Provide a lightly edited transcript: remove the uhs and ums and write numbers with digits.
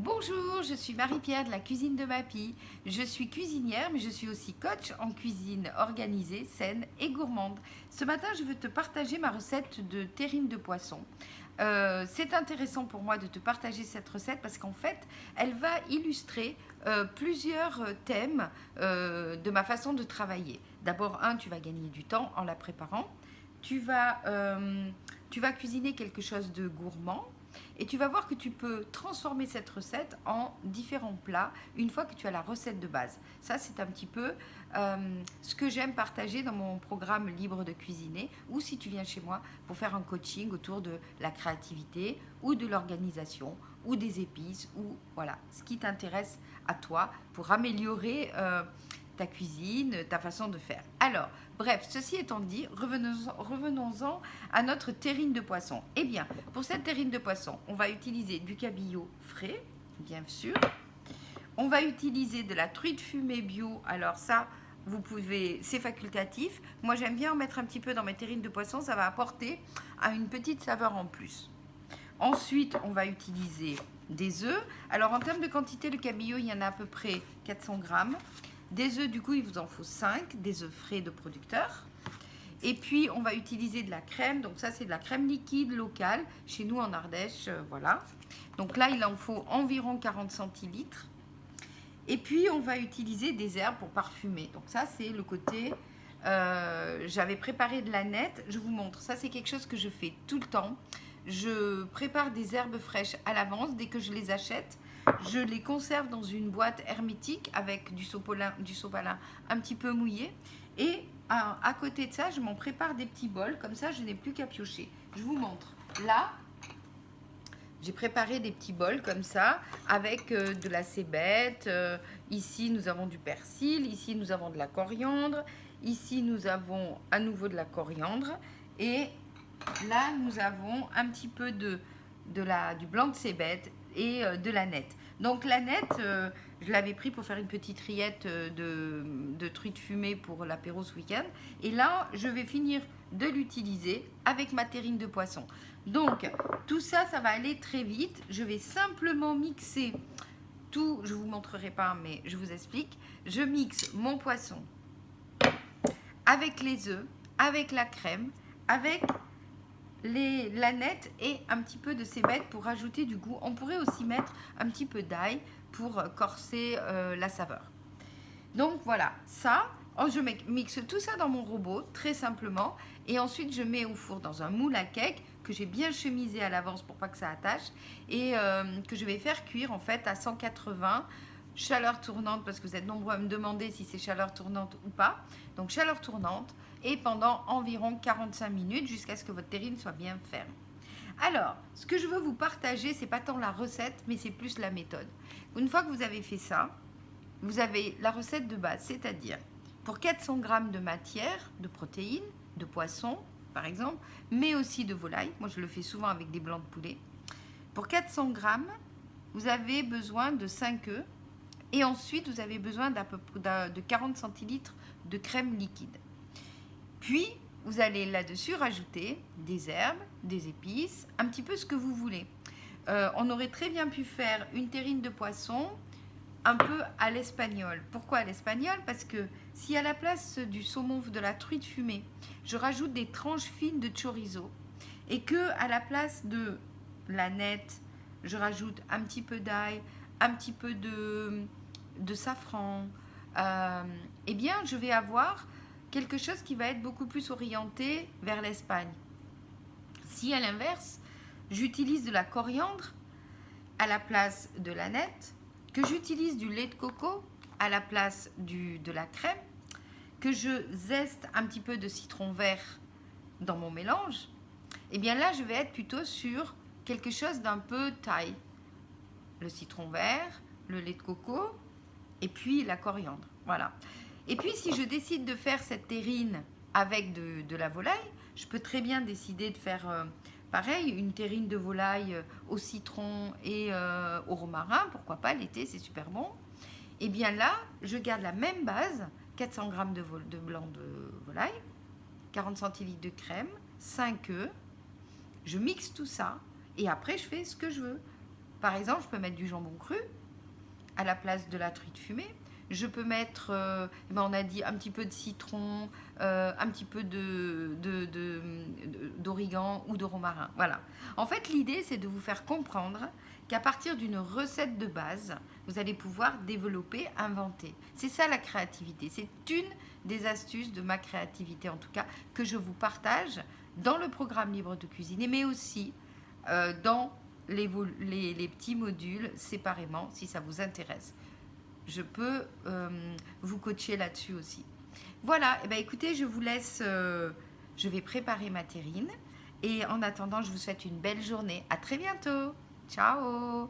Bonjour, je suis Marie-Pierre de la cuisine de Mappy. Je suis cuisinière, mais je suis aussi coach en cuisine organisée, saine et gourmande. Ce matin, je veux te partager ma recette de terrine de poisson. C'est intéressant pour moi de te partager cette recette parce qu'en fait, elle va illustrer plusieurs thèmes de ma façon de travailler. D'abord, tu vas gagner du temps en la préparant. Tu vas cuisiner quelque chose de gourmand. Et tu vas voir que tu peux transformer cette recette en différents plats une fois que tu as la recette de base. Ça, c'est un petit peu ce que j'aime partager dans mon programme libre de cuisiner ou si tu viens chez moi pour faire un coaching autour de la créativité ou de l'organisation ou des épices ou voilà, ce qui t'intéresse à toi pour améliorer ta cuisine, ta façon de faire. Alors, bref, ceci étant dit, revenons-en à notre terrine de poisson. Eh bien, pour cette terrine de poisson, on va utiliser du cabillaud frais, bien sûr. On va utiliser de la truite fumée bio. Alors ça, vous pouvez, c'est facultatif. Moi, j'aime bien en mettre un petit peu dans mes terrines de poisson. Ça va apporter une petite saveur en plus. Ensuite, on va utiliser des œufs. Alors, en termes de quantité, le cabillaud, il y en a à peu près 400 grammes. Des œufs, du coup, il vous en faut 5, des œufs frais de producteur. Et puis, on va utiliser de la crème. Donc, ça, c'est de la crème liquide locale. Chez nous, en Ardèche, voilà. Donc là, il en faut environ 40 centilitres. Et puis, on va utiliser des herbes pour parfumer. Donc ça, c'est le côté... j'avais préparé de l'aneth. Je vous montre. Ça, c'est quelque chose que je fais tout le temps. Je prépare des herbes fraîches à l'avance dès que je les achète. Je les conserve dans une boîte hermétique avec du sopalin un petit peu mouillé. Et à côté de ça, je m'en prépare des petits bols. Comme ça, je n'ai plus qu'à piocher. Je vous montre. Là, j'ai préparé des petits bols comme ça avec de la cébette. Ici, nous avons du persil. Ici, nous avons de la coriandre. Ici, nous avons à nouveau de la coriandre. Et là, nous avons un petit peu du blanc de cébette et de l'aneth. Donc l'aneth, je l'avais pris pour faire une petite rillette de truite fumée pour l'apéro ce week-end. Et là, je vais finir de l'utiliser avec ma terrine de poisson. Donc, tout ça, ça va aller très vite. Je vais simplement mixer tout. Je ne vous montrerai pas, mais je vous explique. Je mixe mon poisson avec les œufs, avec la crème, avec l'aneth et un petit peu de cébette pour rajouter du goût. On pourrait aussi mettre un petit peu d'ail pour corser la saveur. Donc voilà, ça, je mixe tout ça dans mon robot très simplement et ensuite je mets au four dans un moule à cake que j'ai bien chemisé à l'avance pour pas que ça attache et que je vais faire cuire en fait à 180 chaleur tournante parce que vous êtes nombreux à me demander si c'est chaleur tournante ou pas. Donc chaleur tournante et pendant environ 45 minutes jusqu'à ce que votre terrine soit bien ferme. Alors, ce que je veux vous partager, c'est pas tant la recette, mais c'est plus la méthode. Une fois que vous avez fait ça, vous avez la recette de base, c'est-à-dire pour 400 grammes de matière, de protéines, de poisson par exemple, mais aussi de volaille. Moi, je le fais souvent avec des blancs de poulet. Pour 400 grammes, vous avez besoin de 5 œufs et ensuite, vous avez besoin de 40 centilitres de crème liquide. Puis, vous allez là-dessus rajouter des herbes, des épices, un petit peu ce que vous voulez. On aurait très bien pu faire une terrine de poisson un peu à l'espagnol. Pourquoi à l'espagnol? Parce que si à la place du saumon, de la truite fumée, je rajoute des tranches fines de chorizo et que à la place de l'aneth, je rajoute un petit peu d'ail, un petit peu de safran, eh bien, je vais avoir quelque chose qui va être beaucoup plus orienté vers l'Espagne. Si à l'inverse, j'utilise de la coriandre à la place de l'aneth, que j'utilise du lait de coco à la place de la crème, que je zeste un petit peu de citron vert dans mon mélange, et bien là, je vais être plutôt sur quelque chose d'un peu thaï. Le citron vert, le lait de coco, et puis la coriandre. Voilà. Et puis, si je décide de faire cette terrine avec de la volaille, je peux très bien décider de faire pareil, une terrine de volaille au citron et au romarin. Pourquoi pas, l'été, c'est super bon. Et bien là, je garde la même base, 400 grammes de blanc de volaille, 40 centilitres de crème, 5 œufs. Je mixe tout ça et après, je fais ce que je veux. Par exemple, je peux mettre du jambon cru à la place de la truite fumée. Je peux mettre, on a dit un petit peu de citron, un petit peu d'origan ou de romarin. Voilà. En fait, l'idée, c'est de vous faire comprendre qu'à partir d'une recette de base, vous allez pouvoir développer, inventer. C'est ça la créativité. C'est une des astuces de ma créativité, en tout cas, que je vous partage dans le programme libre de cuisiner, mais aussi dans les petits modules séparément, si ça vous intéresse. Je peux vous coacher là-dessus aussi. Voilà, et écoutez, je vous laisse, je vais préparer ma terrine. Et en attendant, je vous souhaite une belle journée. À très bientôt. Ciao.